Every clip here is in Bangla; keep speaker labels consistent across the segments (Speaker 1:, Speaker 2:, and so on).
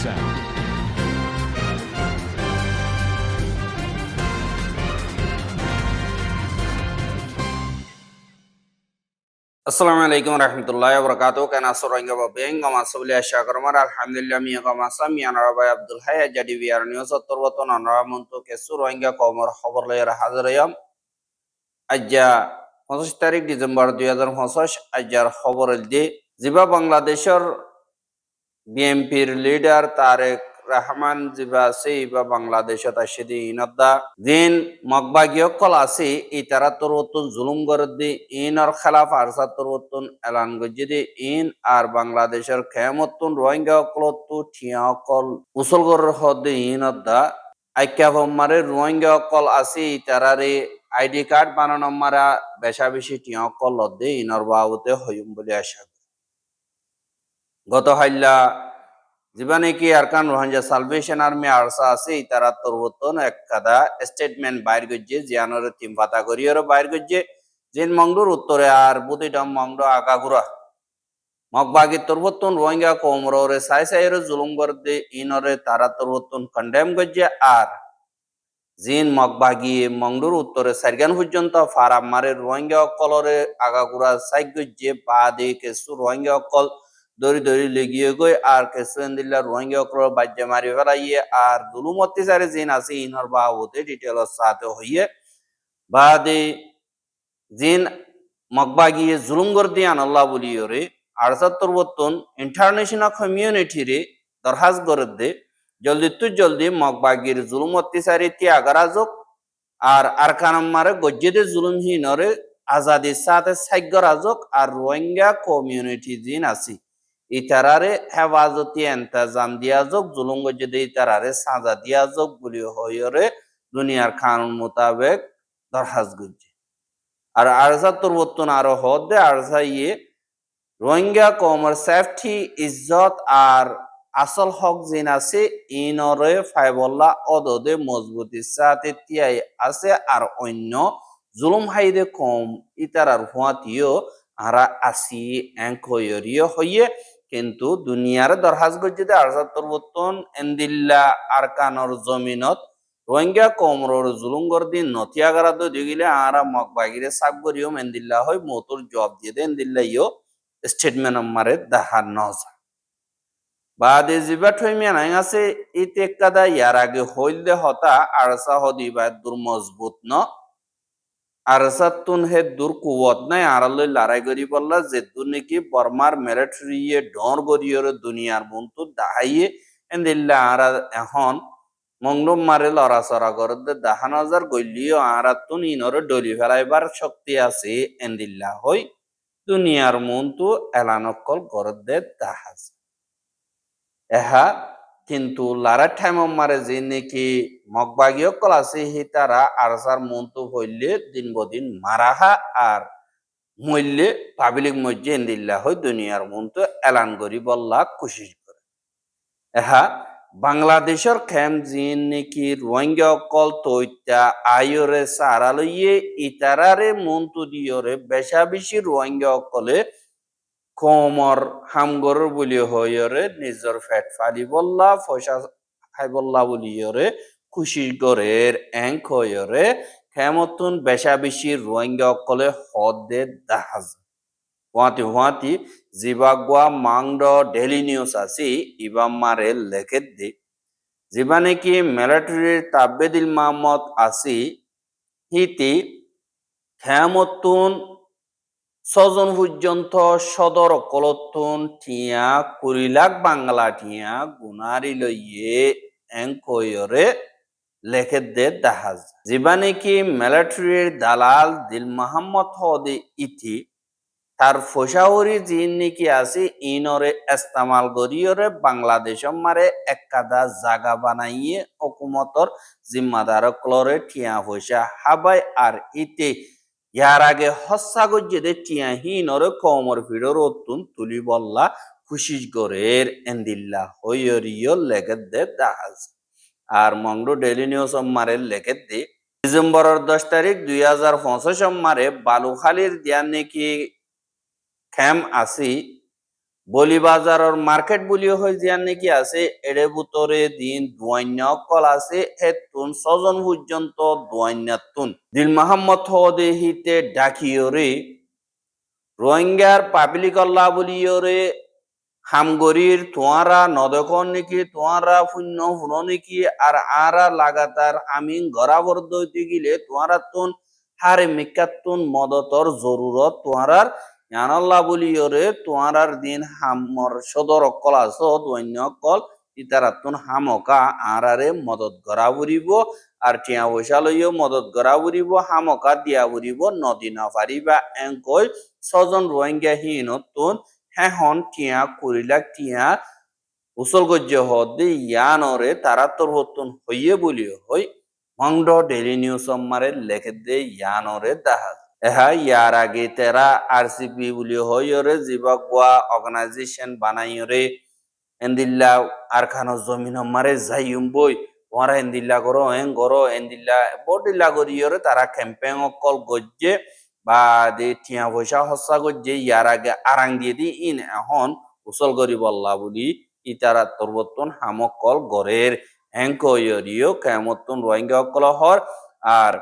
Speaker 1: sound.
Speaker 2: Assalamu alaikum warahmatullahi wabarakatuh. Kana sorange ba beng ma sabli ashakarmar alhamdulillah mi ka masam mi anara Abdul Hayy jadi biar news torwaton anara muntu ke sorange komor khabar le hazrayam ajja 25 তারিখ ডিসেম্বর 2025 আজকের খবর দি জিবা বাংলাদেশের বিএনপির লিডার তারেক রহমান জিবা সেইবা বাংলাদেশত আসিদি ইনদা দিন মগবাগিয় কল আসি ইতারা তরুতুন জুলুম গরদি ইনর খেলাফ আরসা তরুতুন এলান গজিদি ইন আর বাংলাদেশের খেমতুন রোহিঙ্গা কলতু ঠিয়া কল উসল গর হদি ইনদা আইক্যা মারে রোহিঙ্গা কল আসি ইতারারে আইডি কার্ড বানানো মারা বেশা বেশি টিয়া কল লদ্দে ইনর বাবুতে হইম বলে আশা গত হাইল্লা জীবনে কি Arakan Rohingya Salvation Army ARSA আছে তারা তরবতন এক কাদা স্টেটমেন্ট বাইর গজ্জে জিয়ানোর তিন পাতা করিয়র বাইর গজ্জে জিন মংডুর উত্তরে আর বুদিডম মংড আগাগুরা মগবাগি তরবতন রোহিঙ্গা কোমরে সাই সাইর জুলুম গরদে ইনরে তারা তরবতন কন্ডেম গজ্জে আর জিন মগবাগি মংডুর উত্তরে সারগান পর্যন্ত ফারাম মারে রোহিঙ্গা কলরে আগাগুরা সাই গজ্জে বাদে কেসু রোহিঙ্গা কল দড়ি দড়ি লেগিয়ে গই আর কেসুয়েন্দিল্লা রোহিঙ্গা অক্র বাজ্যে মারি ফেলাইয়ে আর দুলুমতি সারে জিন আছে ইনর বাবুতে ডিটেলস সাথে হইয়ে বাদে জিন মগবাগিয়ে জুলুমগর দিয়ান আল্লাহ বলিয়রে আড়সাত্তর বর্তন ইন্টারন্যাশনাল কমিউনিটি রে দরহাজ করে দে জলদি তু জলদি মগবাগির জুলুমতি সারি ত্যাগারাজক আর আরকানাম মারে গজ্জেদে জুলুমহীনরে আজাদির সাথে সাইগরাজক আর রোহিঙ্গা কমিউনিটি জিন আছে ইতারারে হেফাজতি এন্তাজাম দিয়া যোগ জুলুম গজ্জেদে ইতারারে সাজা দিয়া যোগ বলি হইরে দুনিয়ার কানুন মোতাবেক দরহাজ গজ্জে আর আরসা তরবতন আরো হদে আরসা ইয়ে রোহিঙ্গা কমর সেফটি ইজ্জত আর আসল হক জিন আছে ইনরে ফাইবল্লা অদদে মজবুতির সাথে তিয়াই আছে আর অন্য জুলুম হাইদে কম ইতারার হুয়াতিও আরা আসি এঙ্কয়রিও হইয়ে কিন্তু দুনিয়ার দরহাজ গজ্জিতে আরসা তরবতন এন্দিল্লা আরকানর জমিনত রোহিঙ্গা কমরর জুলুমগর দিন নথিয়াগারা তো দিগিলে আরা মগবাগিরে সাবগরিও মেন্দিল্লা হয় মোতর জব দিয়ে দেন দিল্লা ইও স্টেটমেন্ট আমারে দাহার নজা বাদে জিবা ঠইমিয়া নাই আছে ইতে কাদা ইয়ার আগে হইলে হতা আরসা হদি বা দুর মজবুত ন আরসা তুন হে দুর কুওয়াত নাই আরালে লড়াই করি বললা যে দুনিকি বর্মার মিলিটারিয়ে ডর গরিয়র দুনিয়ার মন্তু দাহাইয়ে এন্দিল্লা আরা এখন মংলম মারে লড়াচড়া করতে দাহান হাজার গলিও আরাতুন ইনরে ডলি ফেলাইবার শক্তি আছে এন্দিল্লা হই দুনিয়ার মন্তু এলানকল করদে দাহাজ এহা কিন্তু লারা ঠাইম মারে যে নাকি মগবাগীয় কল আছে হি তারা আরসার মন্তু হইলে দিন বদিন মারাহা আর মইলে পাবলিক মজ্জে এন্দিল্লা হই দুনিয়ার মন্তু এলান করি বললা কোশিশ করে এহা বাংলাদেশের খেম জিন নাকি রোহিঙ্গা কল তৈতা আয়রে সারালইয়ে ইতারারে মন্তু দিয়রে বেশা বেশি রোহিঙ্গা কলে কমর হামগর বলি হইরে নিজর ফ্যাট ফালি বললা ফসা খাই বললা বলিয়রে খুশি গরের এঙ্ক হইরে খেমতুন বেশা বেশি রোহিঙ্গা কলে হদে দাহাজ হুয়াতি হুয়াতি জিবাগুয়া মাংড ডেলি নিউজ আছে ইবাম মারে লেখে দে জিবা নাকি মিলিটারির তাবেদিল মাহমদ আসি হিতি খেমতুন ছজন পর্যন্ত সদর কলতুন টিয়া 20 লাখ বাংলা টিয়া গুনারি লইয়ে এঙ্কয়রে লেখে দে দাহাজ জিবা নাকি মিলিটারির দালাল দিল মোহাম্মদ হদে ইতি তার ফসাউরি জিন নাকি আছে ইনরে ইস্তেমাল করিয়রে বাংলাদেশ মারে একাদা জাগা বানাইয়ে হুকুমতর জিম্মাদার ক্লরে টিয়া পয়সা হাবাই আর ইতে ইয়ার আগে হস্যা গজ্জেদে টিয়া হিনরে কমর ভিড়র অতুন তুলি বললা খুশি গরের এন্দিল্লা হইয়রিও লেগে দে দাহাজ আর মংডু ডেলি নিউজ মারে লেগে দে ডিসেম্বরের 10 তারিখ 2025 মারে বালুখালীর দিয়া নাকি খেম আসি বলি বাজারর মার্কেট বলি হয় জিয়ান নাকি আছে এর ভিতরে দিন দুয়ান্য কল আছে হেতুন ছজন পর্যন্ত দুয়ান্যাতুন দিল মোহাম্মদ হদে হিতে ডাকিয়রে রোহিঙ্গার পাবলিক আল্লাহ বলিয়রে হামগরির তোয়ারা নদখন নাকি তোয়ারা শূন্য শুনো নাকি আর আরা লাগাতার আমি গড়াবর দইতে গিলে তোয়ারা তুন হারে মিকাতুন মদতর জরুরত তোয়ারার জানাল্লাহ বলিয়রে তোয়ারার দিন হামর সদর অকল আছো দৈন্য অকল ইতারাতুন হামকা আরারে মদত গড়া বুড়িব আর টিয়া পয়সা লইও মদত গড়া বুড়িব হামকা দিয়া বুড়িব নদী না পারিবা এঙ্কই ছজন রোহিঙ্গা হিনতুন হেহন টিয়া কুড়িলাখ টিয়া উসল গজ্য হদে ইয়ানরে তারা তোর হতুন হইয়ে বলিও হই মংড ডেইলি নিউজ মারে লেখে দে ইয়ানরে দাহাজ এহা ইয়ার আগে তেরা আরসিপি বলিও হইরে জিবাগুয়া অর্গানাইজেশন বানাইরে এন্দিল্লা আর খানো জমিন মারে যাইম বই ওরা এন্দিল্লা করো এন্দিল্লা বডিল্লা করিয়রে তারা ক্যাম্পেইন অকল গজ্জে বা দে টিয়া পয়সা হসা গজ্জে ইয়ার আগে আরাং দিয়ে দি ইন এখন উসল করি বল্লা বলি ইতারা তরবতন হামকল গরের এঙ্কয়রিও কেমতন রোহিঙ্গা অকল হর আর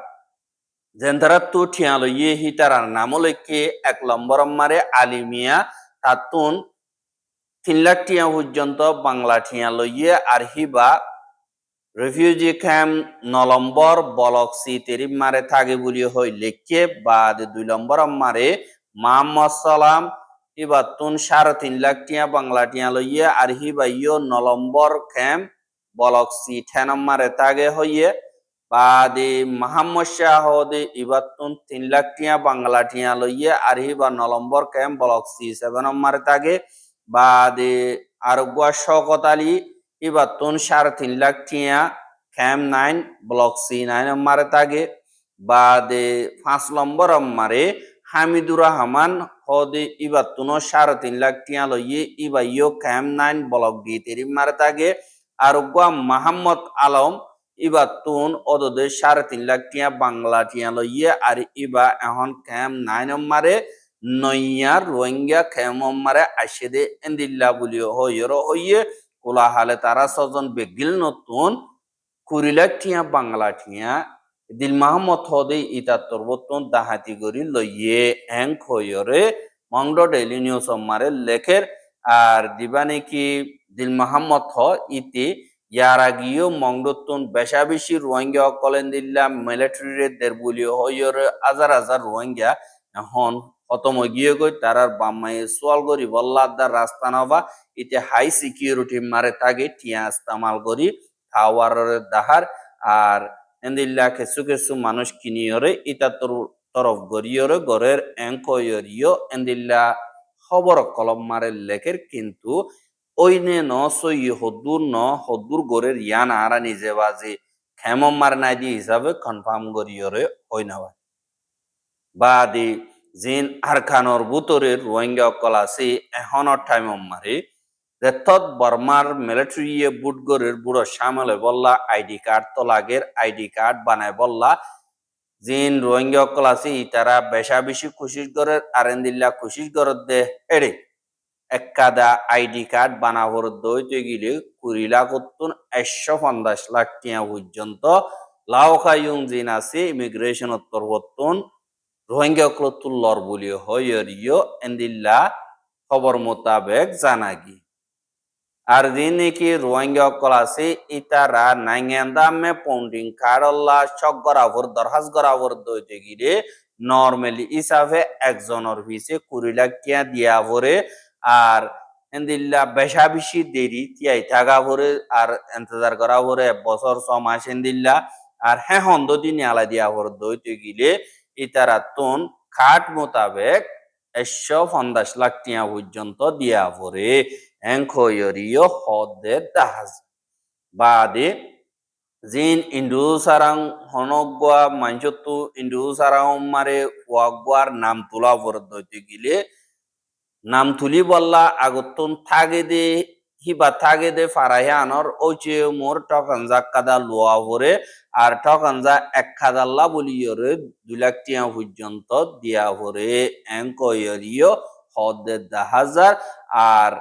Speaker 2: জেন্দারা তো ঠিয়া লইয়ে হিতারার নাম লেখে 1 নম্বর মারে আলিমিয়া তাতুন 3 লাখ টিয়া পর্যন্ত বাংলা ঠিয়া লইয়ে আর হিবা রিফিউজি ক্যাম্প 9 নম্বর ব্লক সি তেরিম মারে থাকে বলি হই লেখে বাদ 2 নম্বর মারে মোহাম্মদ সালাম ইবাতুন 3.5 লাখ টিয়া বাংলা টিয়া লইয়ে আর হিবা ইয় 9 নম্বর ক্যাম্প ব্লক সি 10 মারে থাকে হইয়ে বাদে মোহাম্মদ শাহদে ইবাতুন 3 লাখ টিয়া বাংলা টিয়া লইয়ে আর হিবা 9 নম্বর ক্যাম্প ব্লক সি 7 মারে থাকে বাদে আর গুয়া শওকত আলী ইবাতুন 3.5 লাখ টিয়া ক্যাম্প 9 ব্লক সি 9 মারে থাকে বাদে 5 নম্বর মারে হামিদুর রহমান হদে ইবাতুন 3.5 লাখ টিয়া লইয়ে ইবাইও ক্যাম্প 9 ব্লক ডি 3 মারে থাকে আর গুয়া মোহাম্মদ আলম ইবাতুন অদদে 3.5 লাখ টিয়া বাংলা টিয়া লইয়ে আর ইবা এখন ক্যাম্প 9 মারে নইয়ার রোহিঙ্গা ক্যাম্প মারে আসে দে এন্দিল্লা বলিও হইয়র হইয়ে কোলা হালে তারা ছজন বেগিল নতুন 20 লাখ টিয়া বাংলা টিয়া দিল মোহাম্মদ হদে ইতাত্তর বতুন দাহাতি করি লইয়ে এং হইয়রে মংড ডেইলি নিউজ মারে লেখের আর দিবা নাকি দিল মোহাম্মদ হ ইতি ইয়ার আগেও মংডতুন বেশা বেশি রোহিঙ্গা অকলেন দিল্লা মিলিটারি দের বলিও হইয়রে হাজার হাজার রোহিঙ্গা এখন খতম গিয়ে গই তারার বাম্মাই সোয়াল করি বল্লাদার রাস্তা নবা ইতে হাই সিকিউরিটি মারে তাগে টিয়া ইস্তেমাল করি খাওয়ারের দাহার আর এন্দিল্লা কিছু কিছু মানুষ কিনিয়রে ইটা তরফ গরিয়রে গরের এঙ্কয়রিও এন্দিল্লা খবর কলম মারে লেখের কিন্তু ওইনে ন সই হদ্দুর গরের ইয়ান আরা নিজে বাজে খেমম মার নাই দি হিসাবে কনফার্ম করিয়রে হই না বাদি জিন আরখানোর বুতরের রোহিঙ্গা অকল আছে এখনৰ টাইম মারে রেথত বর্মার মিলিটারি বুটগরের বুড়ো সামলে বললা আইডি কার্ড তো লাগের আইডি কার্ড বানায় বললা জিন রোহিঙ্গা অকল আছে ইতারা বেশা বেশি খুশির গরের আরেন্দিল্লা খুশির গরের দে এড়ে একাদা আইডি কার্ড বানাবর দইতে গিলে 20 লাখ 150 লাখ টিয়া পর্যন্ত লাওকায়ুং জিন আছে ইমিগ্রেশন উত্তরবর্তন রোহিঙ্গা ক্লতুল্লর বলিও হইয়রিও এন্দিল্লা খবর মোতাবেক জানাগি আর দিন নাকি রোহিঙ্গা অকল আছে ইতারা নাইঙ্গামে পৌন্ডিং কারল্লা চক গরাবর দরহাজ গরাবর দইতে গিলে নর্মালি হিসাবে একজনের পিছে 20 লাখ টিয়া দিয়া ভরে আর এন্দিল্লা বেশা বেশি দেরি তিয়াই থাকা ভরে আর ইন্তজার করা ভরে 1 বছর 6 মাস এন্দিল্লা আর হ্যাঁ হন্দ দিন আলা দিয়া ভরে দইতে গিলে ইতারা তুন খাট মোতাবেক 150 লাখ টিয়া পর্যন্ত দিয়া ভরে এঙ্কয়রিও হদে দাহাজ বাদে জিন ইন্দু সারাং হনগুয়া মাঞ্চতু ইন্দু সারাং মারে ওয়াগুয়ার নাম তোলা ভরে দইতে গিলে নাম তুলি বললা আগতুন থাকে দে হিবা থাকে দে ফারাহিয়ানর ওচে মোর টকানজা কাদা লোয়া ভরে আর টকানজা 1,000 বলিয়রে 2 লাখ টিয়া পর্যন্ত দিয়া ভরে এঙ্কয়রিও হদে দাহাজার আর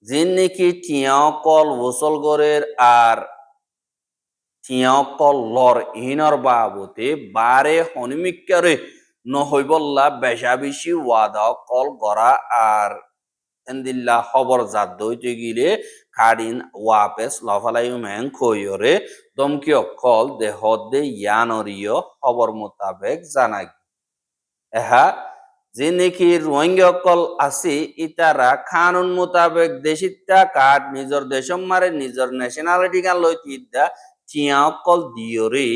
Speaker 2: জিন নাকি টিয়াকল ওসল গরের আর টিয়াকল লর ইনর বাবতে বারে হনিমিকারে নহইবল্লা বেশা বেশি ওয়াদা কল গড়া আর এন্দিল্লা খবর জাত দইতে গিলে খাডিন ওয়াপেস লফালাই মেন খইরে দমকি অকল দেহ দে ইয়ানরিয় খবর মোতাবেক জানাই এহা যে নাকি রোহিঙ্গা অকল আছে ইতারা কানুন মোতাবেক দেশিতা কার্ড নিজের দেশম মারে নিজের ন্যাশনালিটি গান লইতে ইদ্দা চিয়া অকল দিয়রে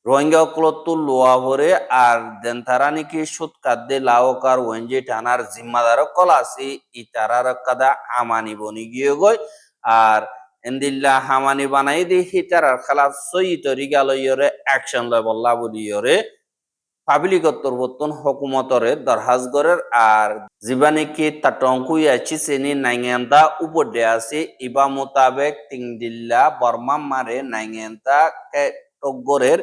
Speaker 2: রোহিঙ্গা অকল তো লোয়া ভরে আর দেন তারা নাকি সুদ কাদ্দে লাওকার ওয়েঞ্জে টানার জিম্মাদার অকল আছে ইতারার কাদা আমানি বনি গিয়ে গই আর এন্দিল্লা হামানি বানাই দি হিতারার খালাফ সই তরিকা লইয়রে অ্যাকশন লয় বল্লা বলিয়রে পাবলিক অত্তরবর্তন হকুমতরে দরহাজগরের আর জীবানিকি তাটঙ্কুই আছি সেনি নাইঙ্গেন্তা উপর দে আছে ইবা মোতাবেক তিংদিল্লা বর্মা মারে নাইঙ্গেন্তা টগরের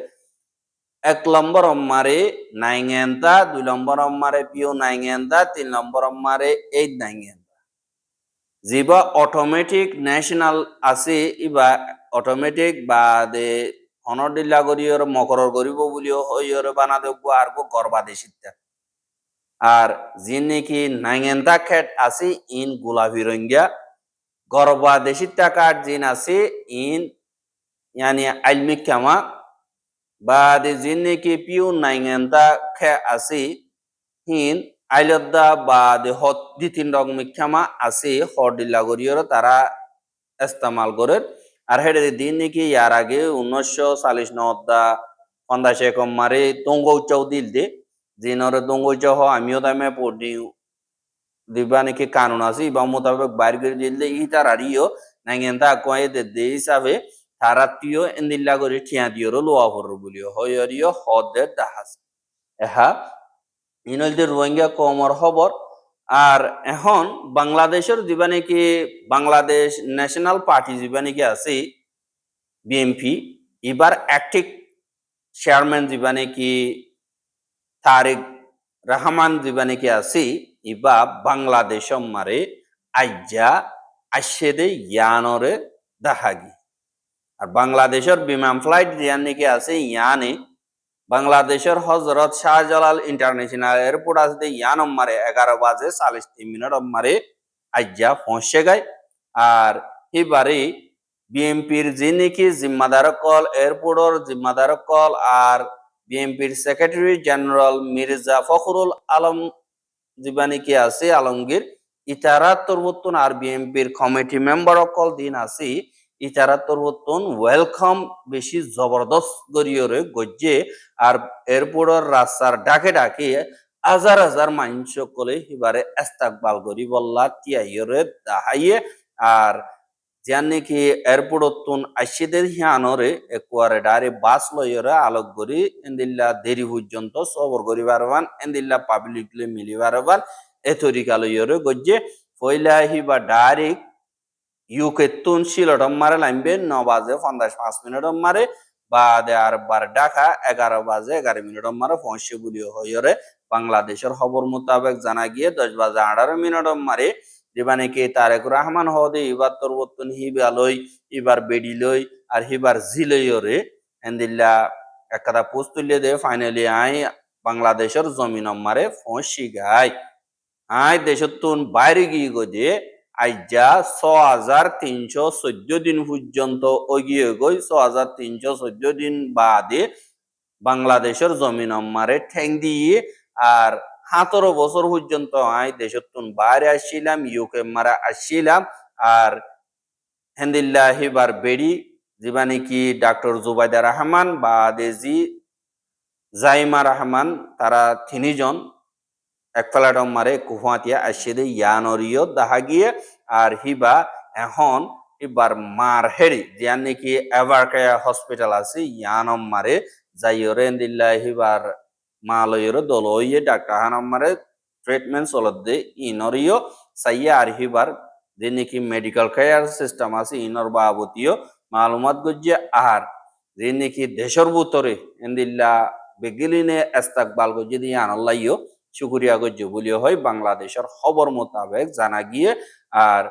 Speaker 2: 1 নম্বর মারে নাইঙ্গেন্তা 2 নম্বর মারে পিও নাইঙ্গেন্তা 3 নম্বর মারে 8 নাইঙ্গেন্তা জিবা অটোমেটিক ন্যাশনাল আছে ইবা অটোমেটিক বা দে অনডিল্লা গরিয়র মকরর গরিব বলিও হইয়রে বানা দেব আর গো গর্বাদেশিতা আর জিন নাকি নাইঙ্গেন্তা খেট আছে ইন গোলাপি রঙ্গিয়া গর্বাদেশিতা কার্ড জিন আছে ইন ইয়ানি আলমিক কামা বা দে জিন নাকি পিউ নাইঙ্গেন্তা খে আছে হিন আইলদ্দা বা দে হত দি 3 রং মিক্ষামা আছে হরডিল্লা গরিয়র তারা ইস্তেমাল করে আর হেডে দিন নাকি ইয়ার আগে 1940 নদা 50 একম মারে দঙ্গৌচাও দিল দে জিনরে দঙ্গৌচাও হ আমিও তামে পড়ি দিবা নাকি কানুন আছে বা মোতাবেক বাইর করে দিলে ই তার আরিও নাইঙ্গেন্তা কয়ে দে হিসাবে তারা তিও এন্দিল্লা করে ঠিয়া দিওর লোয়া ভর বলিও হইরিও হদে দাহাজ এহা ইনলদে রোহিঙ্গা কমর খবর আর এখন বাংলাদেশের দিবা নাকি বাংলাদেশ ন্যাশনাল পার্টি দিবা নাকি আছে বিএনপি এবার অ্যাক্টিভ চেয়ারম্যান দিবা নাকি তারেক রহমান দিবা নাকি আছে ইবা বাংলাদেশ মারে আইজা আশেদে ইয়ানরে দাহাগি আর বাংলাদেশের বিমান ফ্লাইট দিয়ান নাকি আছে ইয়ানে বাংলাদেশের হজরত শাহজালাল ইন্টারন্যাশনাল এয়ারপোর্ট আছে ইয়ান মারে 11 বাজে 40 মিনিট মারে আজ্জা পৌঁছে গায় আর এবারে বিএনপির যে নাকি জিম্মাদার কল এয়ারপোর্টর জিম্মাদার কল আর বিএনপির সেক্রেটারি জেনারেল মির্জা ফখরুল আলম জিবা নাকি আছে আলমগীর ইতারা তরবতন আর বিএনপির কমিটি মেম্বার কল দিন আছে ইতারা তরবতন ওয়েলকাম বেশি জবরদস্ত গরিয়রে গজ্জে আর এয়ারপোর্টর রাস্তার ডাকে ডাকে হাজার হাজার মানুষ সকলে এবারে ইস্তেকবাল করি বল্লা তিয়াইরে দাহাইয়ে আর যান নাকি এয়ারপোর্টতন আইসিদের হিয়ানরে একবারে ডারে বাস লইরে আলোক করি এন্দিল্লা দেরি পর্যন্ত সবর করি পারবান এন্দিল্লা পাবলিকলে মিলি পারবান এ তরিকা লইরে গজ্জে পয়লা হিবা ডাইরেক্ট ইউকে তুন সিলটম মারে লাইনবে 9 বাজে 55 মিনিট মারে বাদে আর বার ঢাকা 11 বাজে 11 মিনিট মারে পৌঁছে বলিও হইরে বাংলাদেশের খবর মোতাবেক জানা গিয়ে 10 বাজে 18 মিনিট মারে যেবা নাকি তারেক রহমান হদে এবার তরবতন হিবা লই এবার বেডি লই আর হিবার জিলইরে এন্দিল্লা একটা পোস্ট তুলে দে ফাইনালি আই বাংলাদেশের জমিন মারে পৌঁছি গায় আই দেশতুন বাইরে গিয়ে গজে আইজা 6314 দিন পর্যন্ত ওগিয়ে গই 6314 দিন বাদে বাংলাদেশের জমিন মারে ঠেং দিয়ে আর 17 বছর পর্যন্ত আই দেশতুন বাইরে আসছিলাম ইউকে মারা আসছিলাম আর হেন্দিল্লাহি বার বেড়ি জীবানি কি ডক্টর জুবাইদা রহমান বাদেজি জাইমা রহমান তারা 3 জন এক ফ্লাটম মারে কুফাতিয়া আসিদে ইয়ানরিও দাহাগিয়ে আর হিবা এখন এবার মার হেরি যান নাকি এভারকেয়া হসপিটাল আছে ইয়ানম মারে যাইরে এন্দিল্লা হিবার মালয়র দলইয়ে ডাক্তার হানম মারে ট্রিটমেন্ট চলদে ইনরিও সাইয়া আর হিবার যে নাকি মেডিকেল কেয়ার সিস্টেম আছে ইনর বাবতীয় মালুমাত গজ্জে আর যে নাকি দেশের ভিতরে এন্দিল্লা বেগিলিনে ইস্তেকবাল গজ্জে দিয়ে আনলাইও শুকুরিয়া গজ্য বলিও হয় বাংলাদেশের খবর মোতাবেক জানা গিয়ে। আর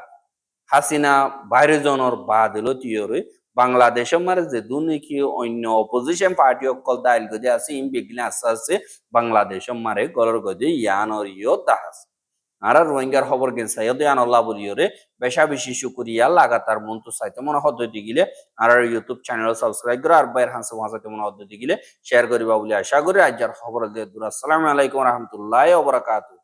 Speaker 2: হাসিনা বাইরে জনের বাদ হলো তিয়রে বাংলাদেশের মারে যে দুর্নীতি অন্য অপোজিশন পার্টি অকল দাইল গদে আছে ইন বেগিনে আস্তে আস্তে বাংলাদেশের মারে গলর গদে ইয়ানর ইয় দাহাস। আর রোহিঙ্গার খবর গেন সাইয়দ আল্লাহ বলিওরে বেশা বেশি শুকুরিয়া লাগাতার মন্তু সাইতে মনে হদ্দতি গিলে আর ইউটিউব চ্যানেল সাবস্ক্রাইব করে আর বাইর হাসে হাসাতে মনে হদ্দতি গিলে শেয়ার করিবা বলে আশা করি। আজকের খবর দিয়ে দূর। আসসালামু আলাইকুম রহমতুল্লাহ ওয়া বারাকাতুহু।